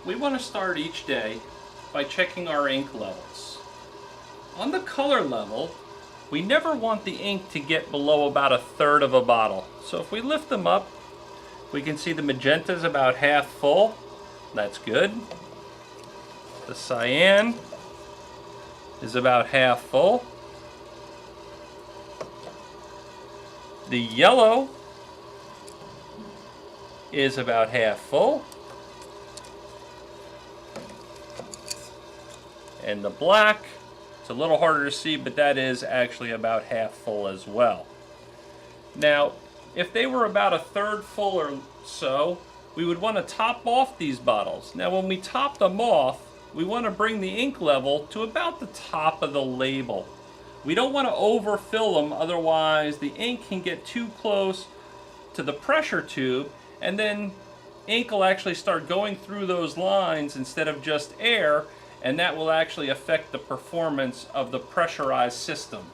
we want to start each day by checking our ink levels. On the color level, we never want the ink to get below about 1/3 of a bottle. So if we lift them up, we can see the magenta is about half full. That's good. The cyan is about half full. The yellow is about half full. And the black, it's a little harder to see, but that is actually about half full as well. Now, if they were about 1/3 full or so, we would want to top off these bottles. Now, when we top them off, we want to bring the ink level to about the top of the label. We don't want to overfill them, otherwise the ink can get too close to the pressure tube, and then ink will actually start going through those lines instead of just air, and that will actually affect the performance of the pressurized system.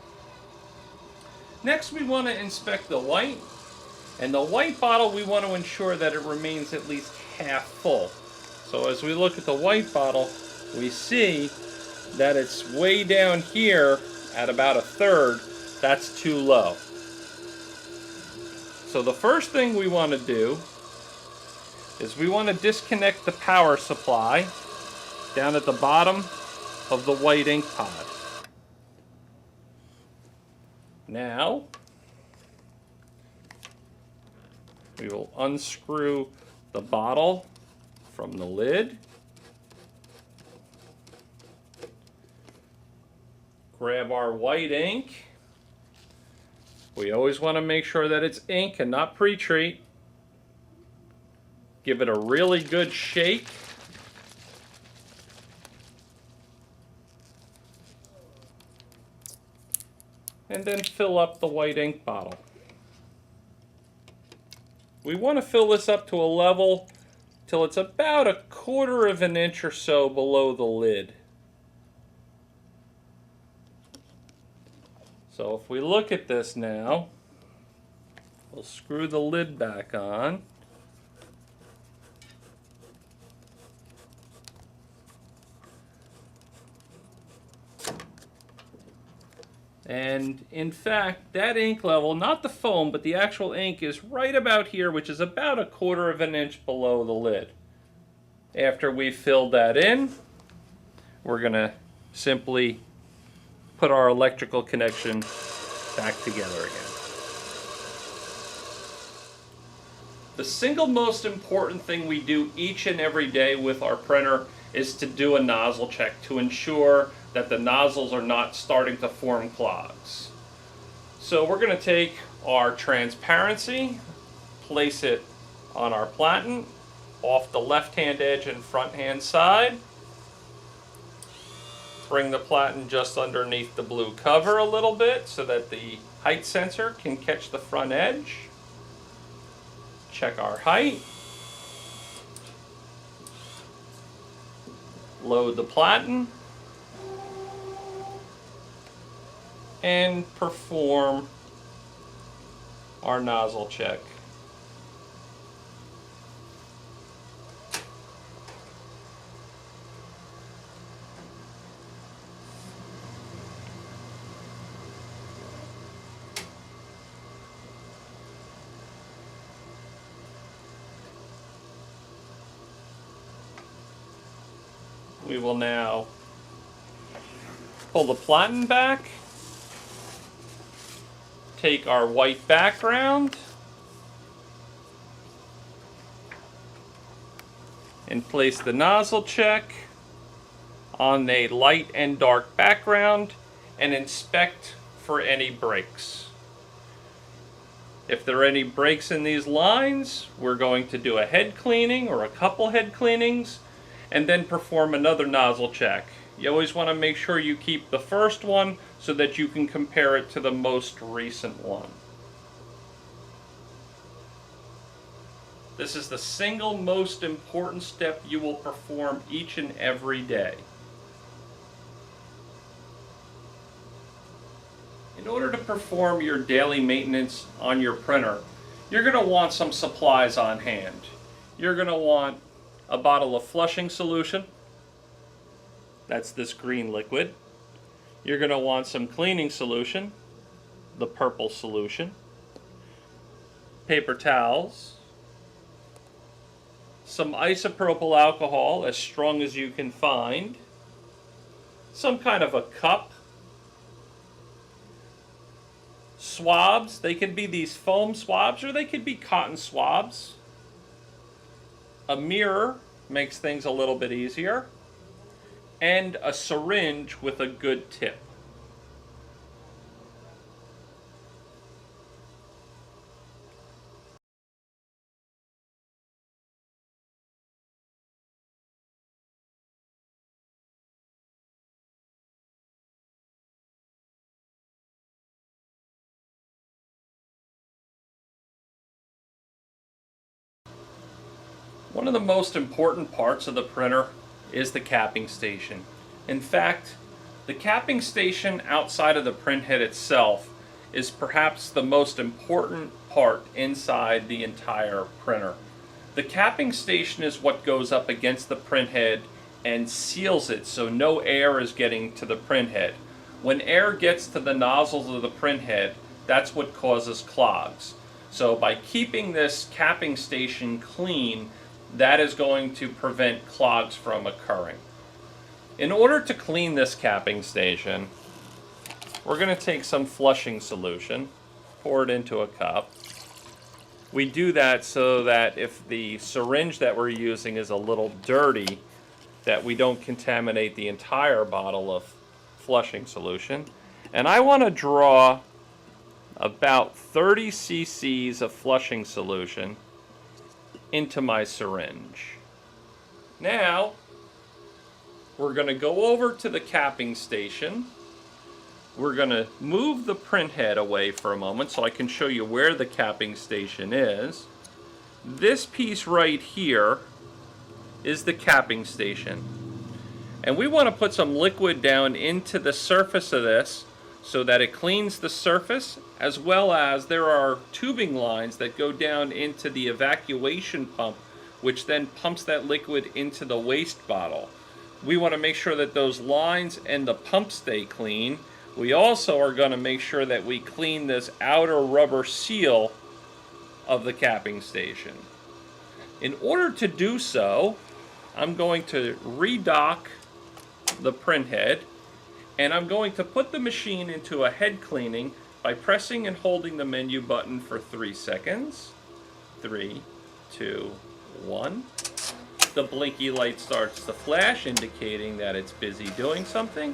Next, we want to inspect the white. And the white bottle, we want to ensure that it remains at least half full. So as we look at the white bottle, we see that it's way down here at about 1/3. That's too low. So the first thing we want to do is we want to disconnect the power supply down at the bottom of the white ink pod. Now, we will unscrew the bottle from the lid. Grab our white ink. We always want to make sure that it's ink and not pre-treat. Give it a really good shake. And then fill up the white ink bottle. We want to fill this up to a level till it's about 1/4 of an inch or so below the lid. So if we look at this now, we'll screw the lid back on. And in fact, that ink level, not the foam, but the actual ink is right about here, which is about 1/4 of an inch below the lid. After we've filled that in, we're going to simply put our electrical connection back together again. The single most important thing we do each and every day with our printer is to do a nozzle check to ensure that the nozzles are not starting to form clogs. So we're going to take our transparency, place it on our platen off the left-hand edge and front-hand side. Bring the platen just underneath the blue cover a little bit so that the height sensor can catch the front edge. Check our height. Load the platen. And perform our nozzle check. We will now pull the platen back. Take our white background and place the nozzle check on a light and dark background and inspect for any breaks. If there are any breaks in these lines, we're going to do a head cleaning or a couple head cleanings and then perform another nozzle check. You always want to make sure you keep the first one so that you can compare it to the most recent one. This is the single most important step you will perform each and every day. In order to perform your daily maintenance on your printer, you're going to want some supplies on hand. You're going to want a bottle of flushing solution. That's this green liquid. You're going to want some cleaning solution, the purple solution, paper towels, some isopropyl alcohol as strong as you can find, some kind of a cup, swabs. They could be these foam swabs or they could be cotton swabs. A mirror makes things a little bit easier, and a syringe with a good tip. One of the most important parts of the printer is the capping station. In fact, the capping station outside of the printhead itself is perhaps the most important part inside the entire printer. The capping station is what goes up against the printhead and seals it so no air is getting to the printhead. When air gets to the nozzles of the printhead, that's what causes clogs. So by keeping this capping station clean, that is going to prevent clogs from occurring. In order to clean this capping station, we're going to take some flushing solution, pour it into a cup. We do that so that if the syringe that we're using is a little dirty, that we don't contaminate the entire bottle of flushing solution. And I want to draw about 30 cc's of flushing solution into my syringe. Now, we're going to go over to the capping station. We're going to move the printhead away for a moment so I can show you where the capping station is. This piece right here is the capping station. And we want to put some liquid down into the surface of this so that it cleans the surface, as well as there are tubing lines that go down into the evacuation pump, which then pumps that liquid into the waste bottle. We want to make sure that those lines and the pump stay clean. We also are going to make sure that we clean this outer rubber seal of the capping station. In order to do so, I'm going to redock the printhead, and I'm going to put the machine into a head cleaning by pressing and holding the menu button for 3 seconds. 3, 2, 1. The blinky light starts to flash, indicating that it's busy doing something.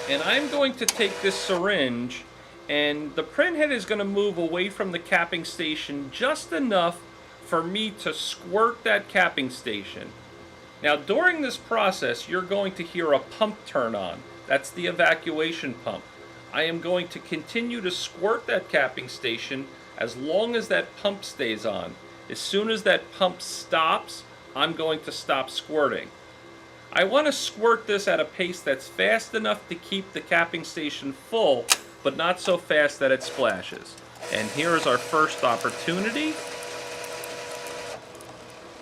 And I'm going to take this syringe, and the printhead is going to move away from the capping station just enough for me to squirt that capping station. Now, during this process, you're going to hear a pump turn on. That's the evacuation pump. I am going to continue to squirt that capping station as long as that pump stays on. As soon as that pump stops, I'm going to stop squirting. I want to squirt this at a pace that's fast enough to keep the capping station full, but not so fast that it splashes. And here is our first opportunity.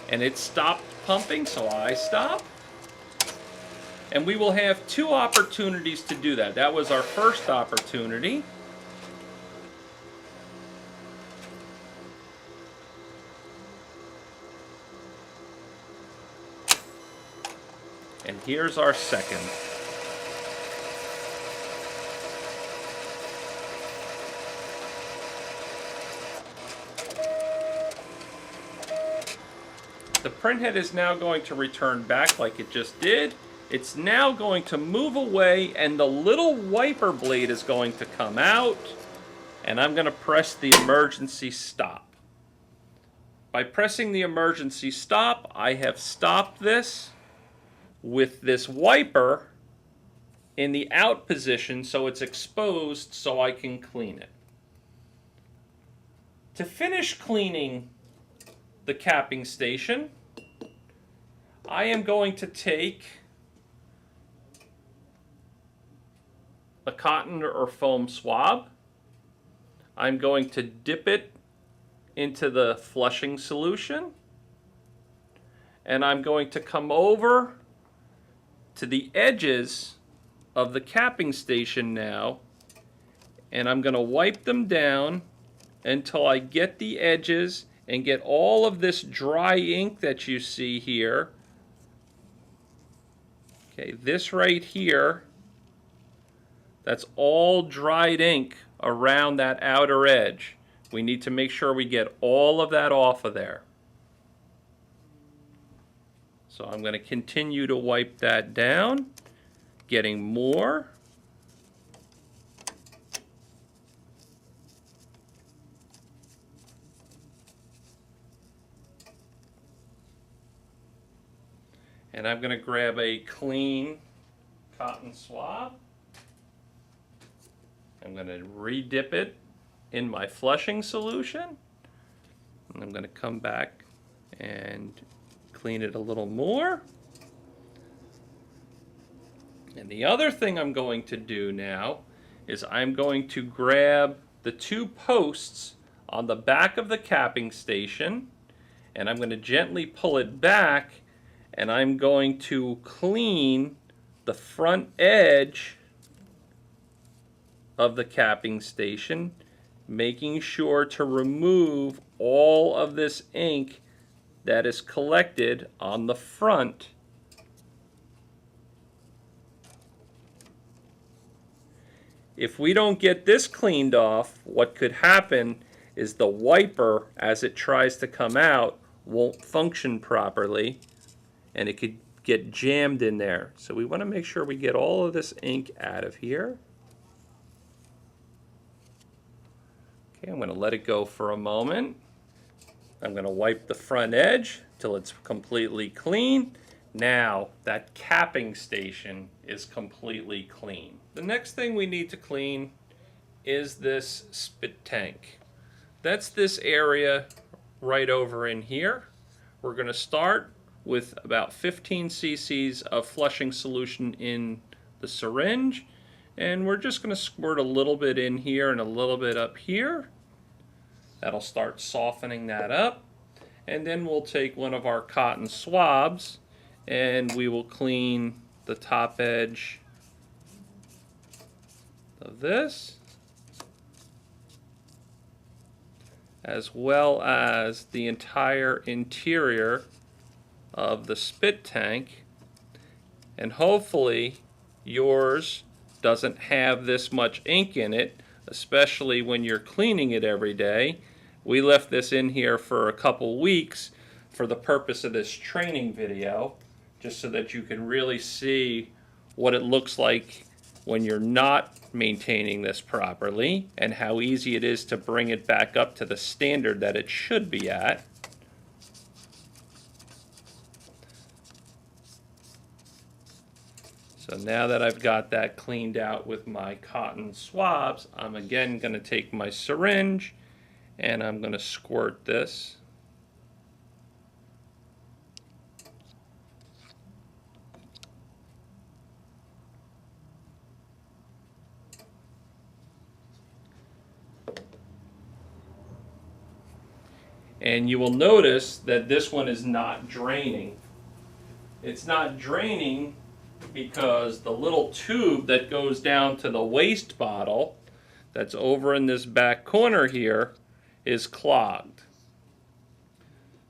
And it stopped pumping, so I stop. And we will have 2 opportunities to do that. That was our first opportunity. And here's our second. The printhead is now going to return back like it just did. It's now going to move away, and the little wiper blade is going to come out, and I'm going to press the emergency stop. By pressing the emergency stop, I have stopped this with this wiper in the out position so it's exposed so I can clean it. To finish cleaning the capping station, I am going to take a cotton or foam swab. I'm going to dip it into the flushing solution, and I'm going to come over to the edges of the capping station now, and I'm going to wipe them down until I get the edges and get all of this dry ink that you see here. Okay, this right here, that's all dried ink around that outer edge. We need to make sure we get all of that off of there. So I'm going to continue to wipe that down, getting more. And I'm going to grab a clean cotton swab. I'm going to re-dip it in my flushing solution. And I'm going to come back and clean it a little more. And the other thing I'm going to do now is I'm going to grab the two posts on the back of the capping station, and I'm going to gently pull it back, and I'm going to clean the front edge of the capping station, making sure to remove all of this ink that is collected on the front. If we don't get this cleaned off, what could happen is the wiper, as it tries to come out, won't function properly, and it could get jammed in there. So we want to make sure we get all of this ink out of here. Okay, I'm going to let it go for a moment. I'm going to wipe the front edge till it's completely clean. Now that capping station is completely clean. The next thing we need to clean is this spit tank. That's this area right over in here. We're going to start with about 15 cc's of flushing solution in the syringe, and we're just going to squirt a little bit in here and a little bit up here. That'll start softening that up, and then we'll take one of our cotton swabs and we will clean the top edge of this, as well as the entire interior of the spit tank. And hopefully yours doesn't have this much ink in it, especially when you're cleaning it every day. We left this in here for a couple weeks for the purpose of this training video, just so that you can really see what it looks like when you're not maintaining this properly, and how easy it is to bring it back up to the standard that it should be at. So now that I've got that cleaned out with my cotton swabs, I'm again going to take my syringe and I'm going to squirt this. And you will notice that this one is not draining. It's not draining because the little tube that goes down to the waste bottle that's over in this back corner here is clogged.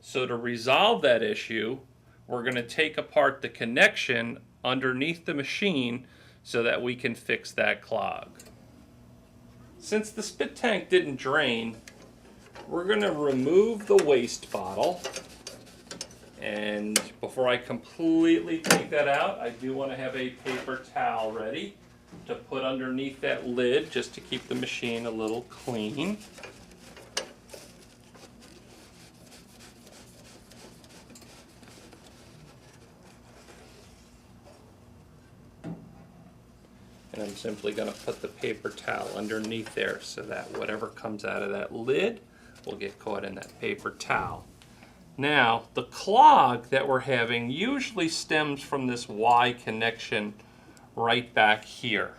So to resolve that issue, we're going to take apart the connection underneath the machine so that we can fix that clog. Since the spit tank didn't drain, we're going to remove the waste bottle. And before I completely take that out, I do want to have a paper towel ready to put underneath that lid just to keep the machine a little clean. And I'm simply going to put the paper towel underneath there so that whatever comes out of that lid will get caught in that paper towel. Now, the clog that we're having usually stems from this Y connection right back here.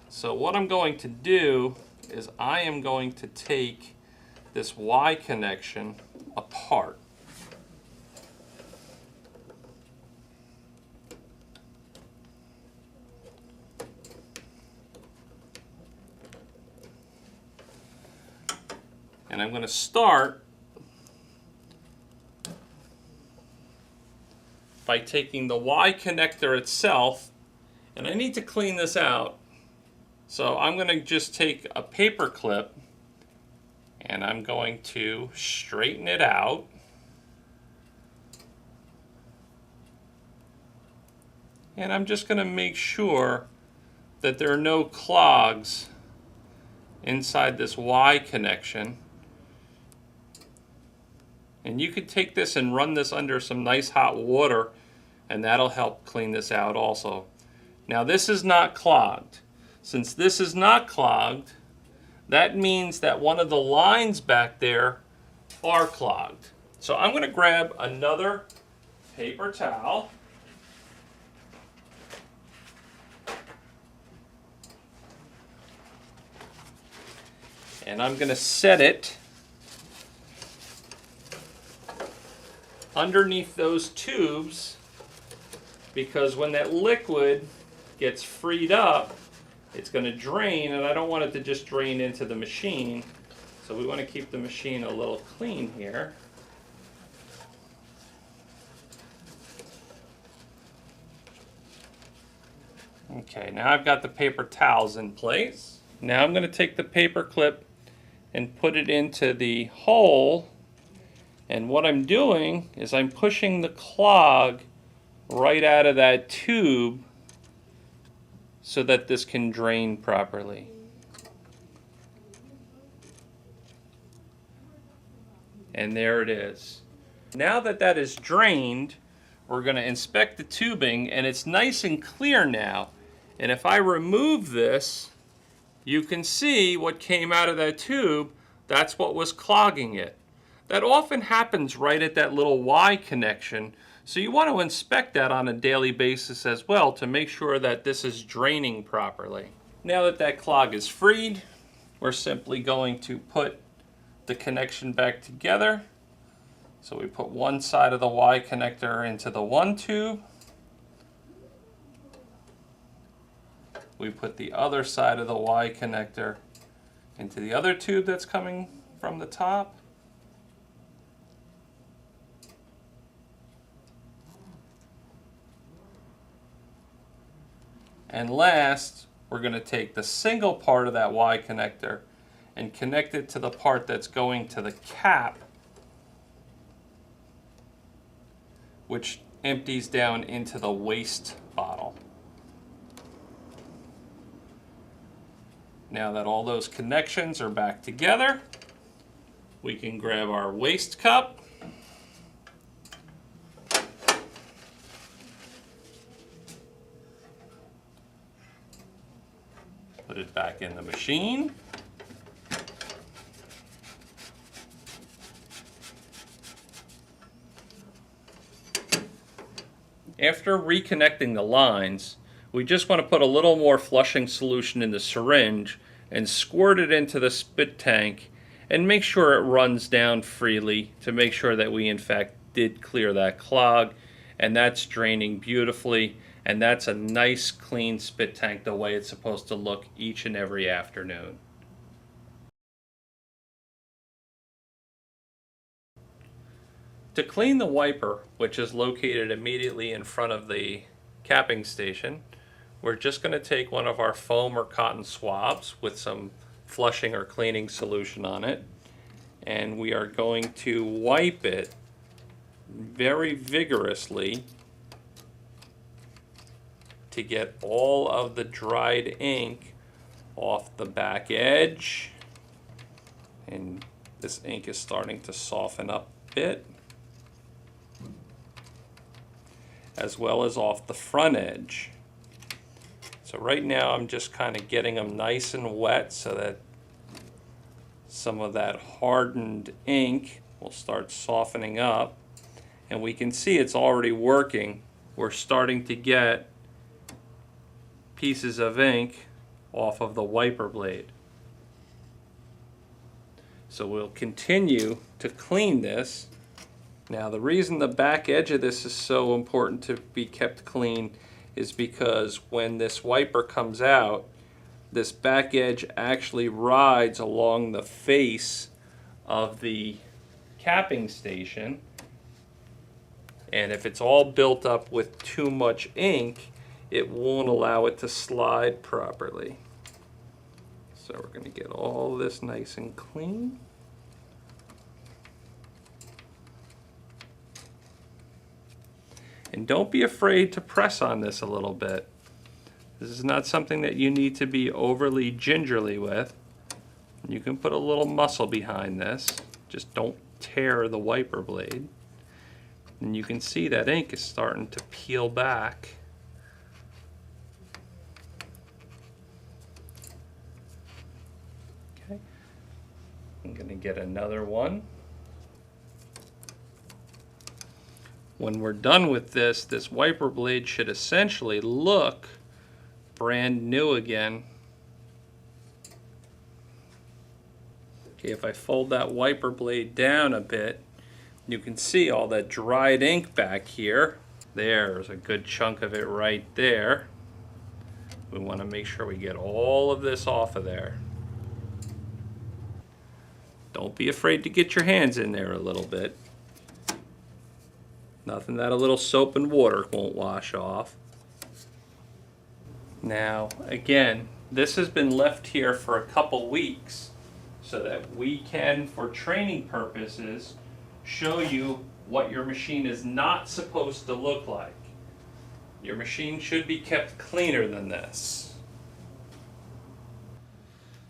So what I'm going to do is I am going to take this Y connection apart. And I'm going to start by taking the Y connector itself, and I need to clean this out. So I'm going to just take a paper clip and I'm going to straighten it out. And I'm just going to make sure that there are no clogs inside this Y connection. And you could take this and run this under some nice hot water, and that'll help clean this out also. Now this is not clogged. Since this is not clogged, that means that one of the lines back there are clogged. So I'm going to grab another paper towel. And I'm going to set it underneath those tubes, because when that liquid gets freed up, it's going to drain, and I don't want it to just drain into the machine. So we want to keep the machine a little clean here. Okay, now I've got the paper towels in place. Now I'm going to take the paper clip and put it into the hole. And what I'm doing is I'm pushing the clog right out of that tube so that this can drain properly. And there it is. Now that that is drained, we're going to inspect the tubing, and it's nice and clear now. And if I remove this, you can see what came out of that tube. That's what was clogging it. That often happens right at that little Y connection, so you want to inspect that on a daily basis as well to make sure that this is draining properly. Now that that clog is freed, we're simply going to put the connection back together. So we put one side of the Y connector into the one tube. We put the other side of the Y connector into the other tube that's coming from the top. And last, we're going to take the single part of that Y connector and connect it to the part that's going to the cap, which empties down into the waste bottle. Now that all those connections are back together, we can grab our waste cup. Put it back in the machine. After reconnecting the lines, we just want to put a little more flushing solution in the syringe and squirt it into the spit tank and make sure it runs down freely to make sure that we in fact did clear that clog, and that's draining beautifully, and that's a nice clean spit tank the way it's supposed to look each and every afternoon. To clean the wiper, which is located immediately in front of the capping station, we're just going to take one of our foam or cotton swabs with some flushing or cleaning solution on it, and we are going to wipe it very vigorously to get all of the dried ink off the back edge. And this ink is starting to soften up a bit, as well as off the front edge. So right now I'm just kind of getting them nice and wet so that some of that hardened ink will start softening up. And we can see it's already working. We're starting to get pieces of ink off of the wiper blade. So we'll continue to clean this. Now the reason the back edge of this is so important to be kept clean is because when this wiper comes out, this back edge actually rides along the face of the capping station. And if it's all built up with too much ink, it won't allow it to slide properly. So we're going to get all this nice and clean. And don't be afraid to press on this a little bit. This is not something that you need to be overly gingerly with. You can put a little muscle behind this. Just don't tear the wiper blade. And you can see that ink is starting to peel back. Okay. I'm going to get another one. When we're done with this, this wiper blade should essentially look brand new again. Okay, if I fold that wiper blade down a bit, you can see all that dried ink back here. There's a good chunk of it right there. We want to make sure we get all of this off of there. Don't be afraid to get your hands in there a little bit. Nothing that a little soap and water won't wash off. Now, again, this has been left here for a couple weeks so that we can, for training purposes, show you what your machine is not supposed to look like. Your machine should be kept cleaner than this.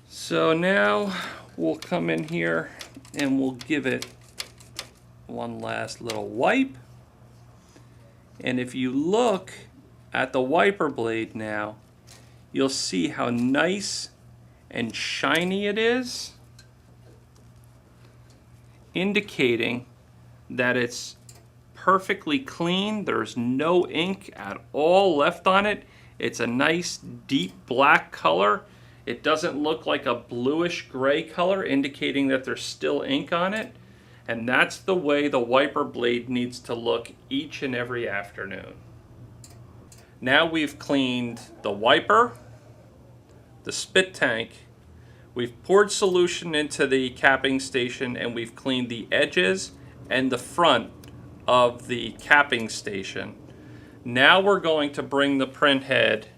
So now we'll come in here and we'll give it one last little wipe. And if you look at the wiper blade now, you'll see how nice and shiny it is, indicating that it's perfectly clean. There's no ink at all left on it. It's a nice deep black color. It doesn't look like a bluish gray color, indicating that there's still ink on it. And that's the way the wiper blade needs to look each and every afternoon. Now we've cleaned the wiper, the spit tank, we've poured solution into the capping station, and we've cleaned the edges and the front of the capping station. Now we're going to bring the print head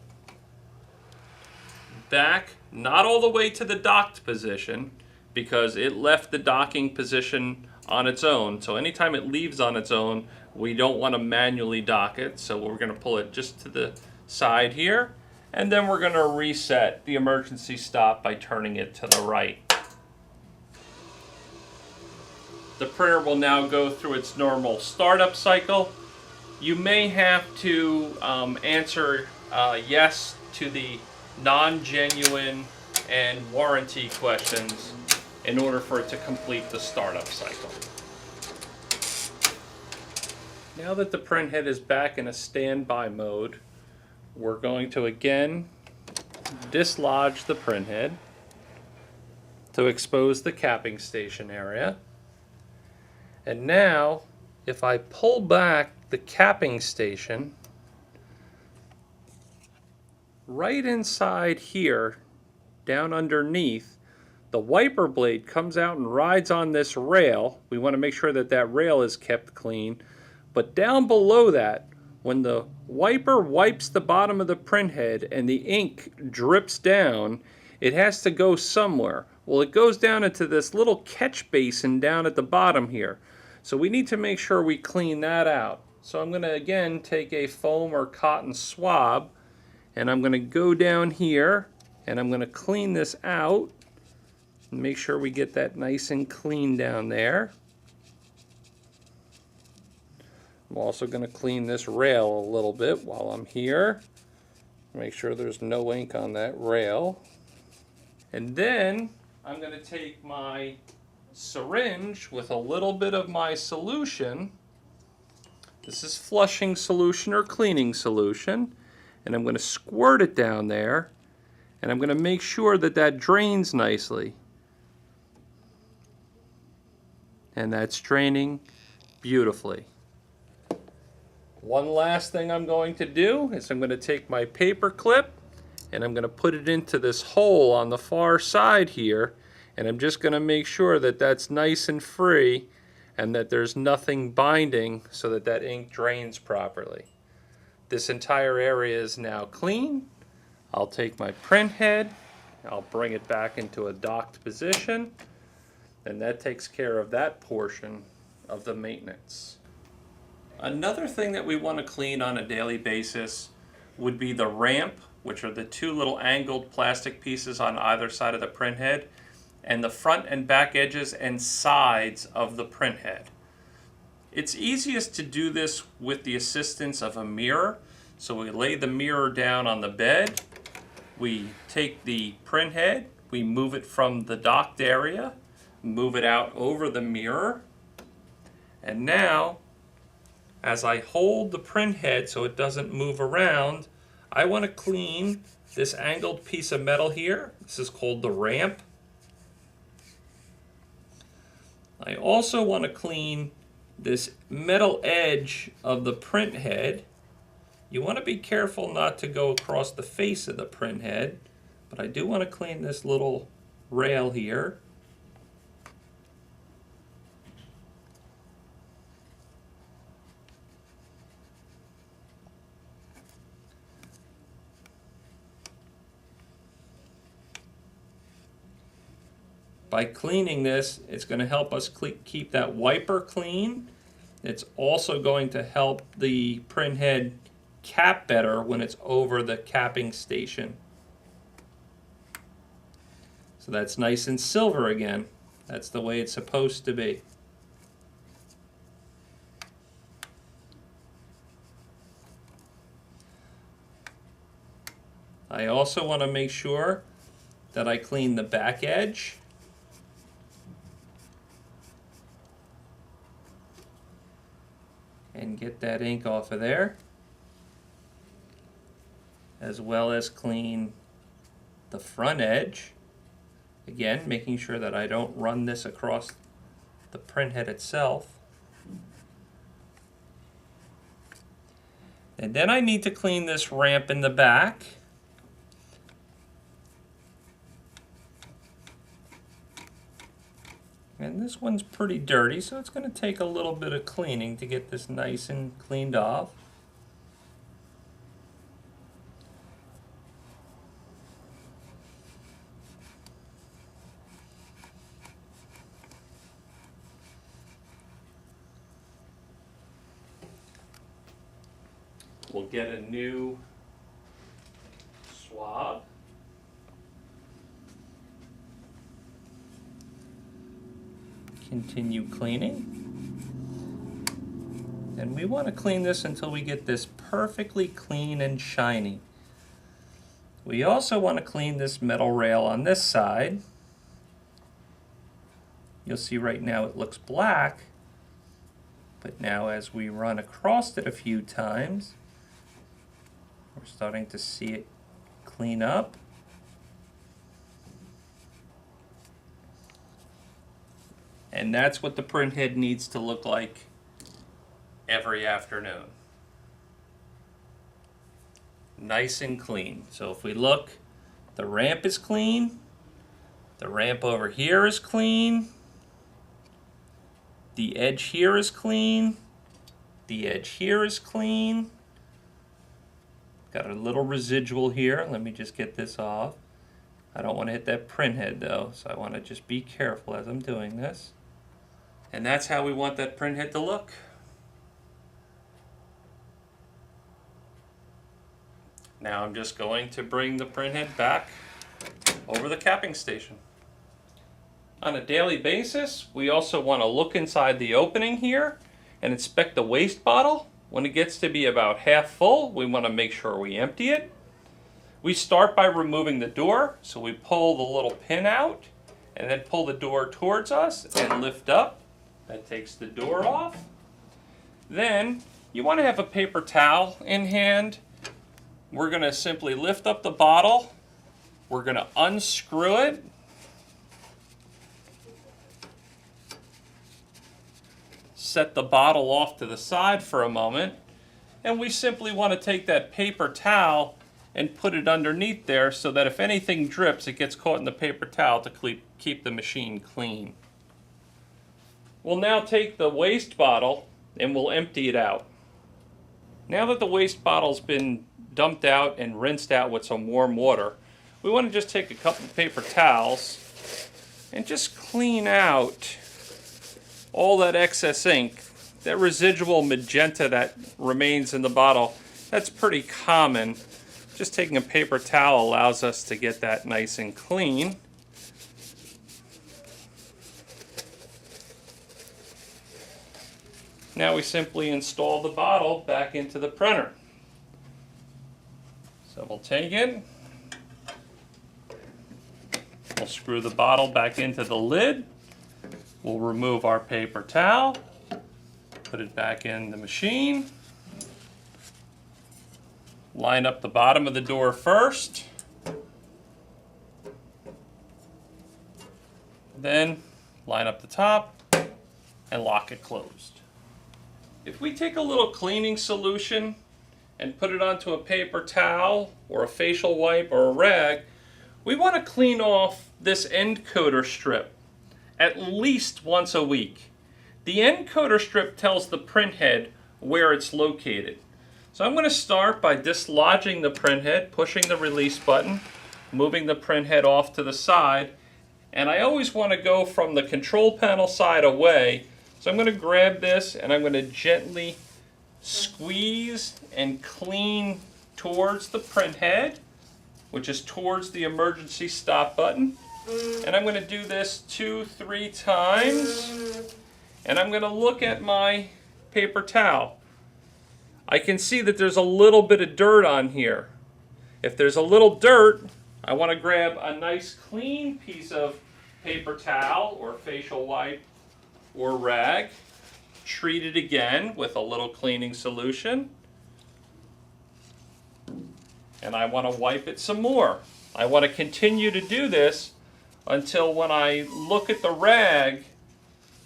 back, not all the way to the docked position, because it left the docking position on its own. So anytime it leaves on its own, we don't want to manually dock it. So we're going to pull it just to the side here, and then we're going to reset the emergency stop by turning it to the right. The printer will now go through its normal startup cycle. You may have to answer yes to the non-genuine and warranty questions in order for it to complete the startup cycle. Now that the print head is back in a standby mode, we're going to again dislodge the print head to expose the capping station area. And now, if I pull back the capping station, right inside here, down underneath, the wiper blade comes out and rides on this rail. We want to make sure that that rail is kept clean. But down below that, when the wiper wipes the bottom of the print head and the ink drips down, it has to go somewhere. Well, it goes down into this little catch basin down at the bottom here. So we need to make sure we clean that out. So I'm going to again take a foam or cotton swab, and I'm going to go down here and I'm going to clean this out. Make sure we get that nice and clean down there. I'm also going to clean this rail a little bit while I'm here. Make sure there's no ink on that rail. And then I'm going to take my syringe with a little bit of my solution. This is flushing solution or cleaning solution. And I'm going to squirt it down there. And I'm going to make sure that that drains nicely. And that's draining beautifully. One last thing I'm going to do is I'm going to take my paper clip and I'm going to put it into this hole on the far side here, And I'm just going to make sure that that's nice and free and that there's nothing binding so that that ink drains properly. This entire area is now clean. I'll take my print head, I'll bring it back into a docked position, and that takes care of that portion of the maintenance. Another thing that we want to clean on a daily basis would be the ramp, which are the two little angled plastic pieces on either side of the print head, and the front and back edges and sides of the print head. It's easiest to do this with the assistance of a mirror. So we lay the mirror down on the bed, we take the print head, we move it from the docked area, move it out over the mirror, and now as I hold the print head so it doesn't move around, I want to clean this angled piece of metal here. This is called the ramp. I also want to clean this metal edge of the print head. You want to be careful not to go across the face of the print head, but I do want to clean this little rail here. By cleaning this, it's going to help us keep that wiper clean. It's also going to help the print head cap better when it's over the capping station. So that's nice and silver again. That's the way it's supposed to be. I also want to make sure that I clean the back edge. And get that ink off of there, as well as clean the front edge. Again, making sure that I don't run this across the print head itself. And then I need to clean this ramp in the back. And this one's pretty dirty, so it's going to take a little bit of cleaning to get this nice and cleaned off. We'll get a new swab. Continue cleaning. And we want to clean this until we get this perfectly clean and shiny. We also want to clean this metal rail on this side. You'll see right now it looks black, but now as we run across it a few times, we're starting to see it clean up. And that's what the print head needs to look like every afternoon. Nice and clean. So if we look, the ramp is clean. The ramp over here is clean. The edge here is clean. The edge here is clean. Got a little residual here. Let me just get this off. I don't want to hit that print head though, so I want to just be careful as I'm doing this. And that's how we want that print head to look. Now I'm just going to bring the print head back over the capping station. On a daily basis, we also want to look inside the opening here and inspect the waste bottle. When it gets to be about half full, we want to make sure we empty it. We start by removing the door, so we pull the little pin out and then pull the door towards us and lift up. That takes the door off. Then you want to have a paper towel in hand. We're going to simply lift up the bottle. We're going to unscrew it. Set the bottle off to the side for a moment. And we simply want to take that paper towel and put it underneath there so that if anything drips, it gets caught in the paper towel to keep the machine clean. We'll now take the waste bottle and we'll empty it out. Now that the waste bottle's been dumped out and rinsed out with some warm water, we want to just take a couple of paper towels and just clean out all that excess ink. That residual magenta that remains in the bottle, that's pretty common. Just taking a paper towel allows us to get that nice and clean. Now we simply install the bottle back into the printer. So we'll take it, we'll screw the bottle back into the lid, we'll remove our paper towel, put it back in the machine, line up the bottom of the door first, then line up the top and lock it closed. If we take a little cleaning solution and put it onto a paper towel or a facial wipe or a rag, we want to clean off this end coater strip at least once a week. The end coater strip tells the print head where it's located. So I'm going to start by dislodging the print head, pushing the release button, moving the print head off to the side, and I always want to go from the control panel side away. So I'm going to grab this and I'm going to gently squeeze and clean towards the print head, which is towards the emergency stop button. And I'm going to do this 2-3 times. And I'm going to look at my paper towel. I can see that there's a little bit of dirt on here. If there's a little dirt, I want to grab a nice clean piece of paper towel or facial wipe or rag, treat it again with a little cleaning solution, and I want to wipe it some more. I want to continue to do this until when I look at the rag,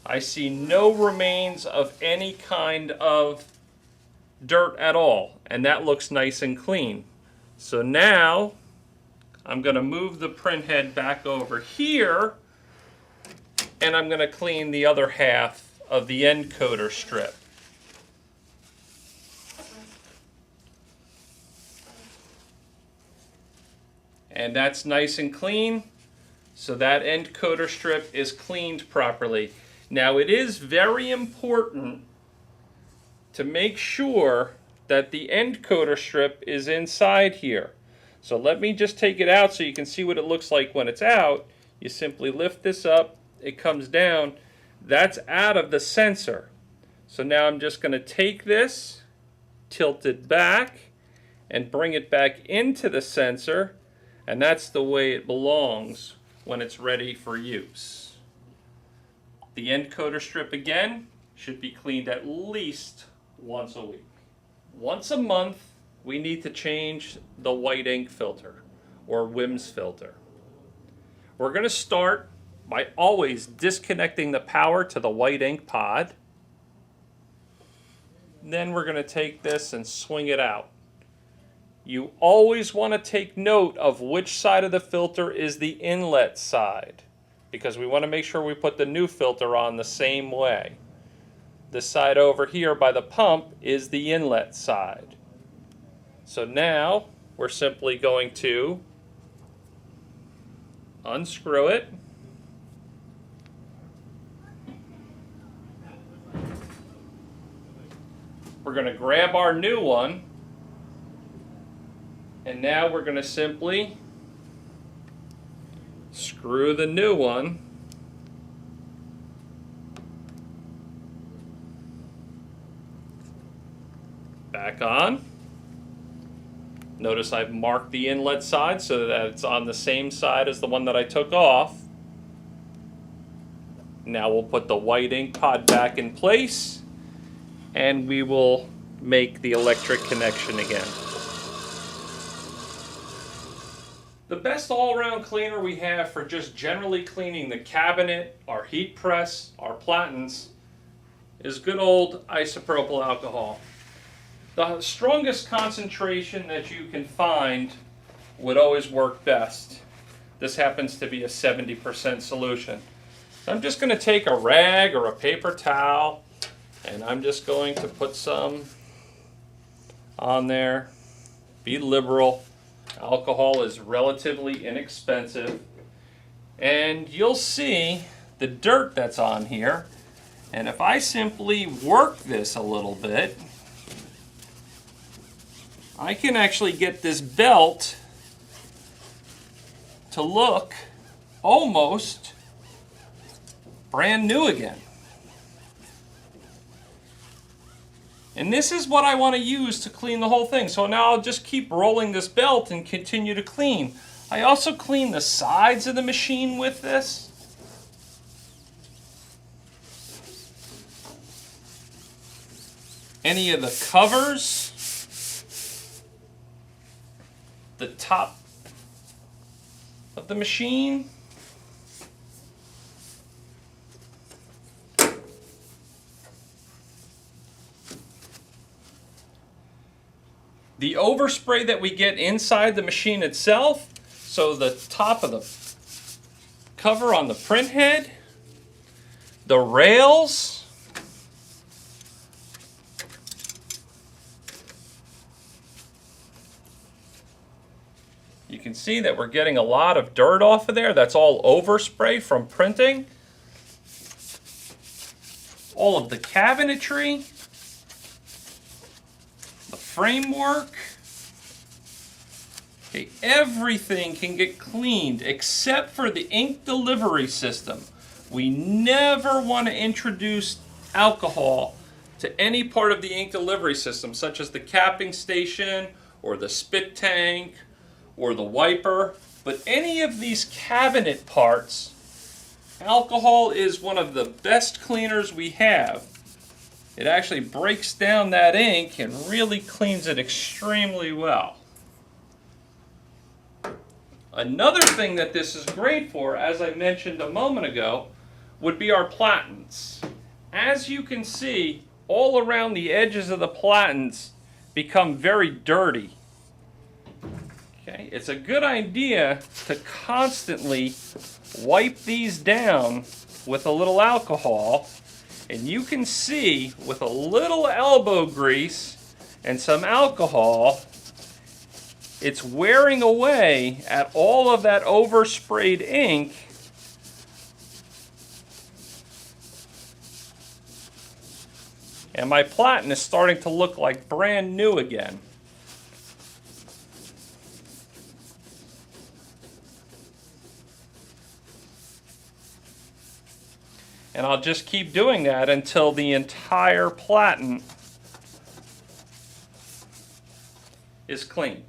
I see no remains of any kind of dirt at all, and that looks nice and clean. So now I'm going to move the print head back over here, and I'm going to clean the other half of the end coater strip. And that's nice and clean, so that end coater strip is cleaned properly. Now it is very important to make sure that the end coater strip is inside here. So let me just take it out so you can see what it looks like when it's out. You simply lift this up, it comes down. That's out of the sensor. So now I'm just going to take this, tilt it back, and bring it back into the sensor, and that's the way it belongs when it's ready for use. The end coater strip again should be cleaned at least once a week. Once a month we need to change the white ink filter or WIMS filter. We're going to start by always disconnecting the power to the white ink pod. Then we're going to take this and swing it out. You always want to take note of which side of the filter is the inlet side, because we want to make sure we put the new filter on the same way. This side over here by the pump is the inlet side. So now we're simply going to unscrew it. We're going to grab our new one, and now we're going to simply screw the new one back on. Notice I've marked the inlet side so that it's on the same side as the one that I took off. Now we'll put the white ink pod back in place, and we will make the electric connection again. The best all-around cleaner we have for just generally cleaning the cabinet, our heat press, our Platens, is good old isopropyl alcohol. The strongest concentration that you can find would always work best. This happens to be a 70% solution. So I'm just going to take a rag or a paper towel, and I'm just going to put some on there. Be liberal. Alcohol is relatively inexpensive. And you'll see the dirt that's on here. And if I simply work this a little bit, I can actually get this belt to look almost brand new again. And this is what I want to use to clean the whole thing. So now I'll just keep rolling this belt and continue to clean. I also clean the sides of the machine with this. Any of the covers, the top of the machine. The overspray that we get inside the machine itself, so the top of the cover on the print head, the rails, you can see that we're getting a lot of dirt off of there. That's all overspray from printing. All of the cabinetry, the framework. Okay, everything can get cleaned except for the ink delivery system. We never want to introduce alcohol to any part of the ink delivery system, such as the capping station or the spit tank or the wiper. But any of these cabinet parts, alcohol is one of the best cleaners we have. It actually breaks down that ink and really cleans it extremely well. Another thing that this is great for, as I mentioned a moment ago, would be our platens. As you can see, all around the edges of the platens become very dirty. Okay, it's a good idea to constantly wipe these down with a little alcohol, and you can see with a little elbow grease and some alcohol, it's wearing away at all of that oversprayed ink. And my Platen is starting to look like brand new again. And I'll just keep doing that until the entire Platen is clean.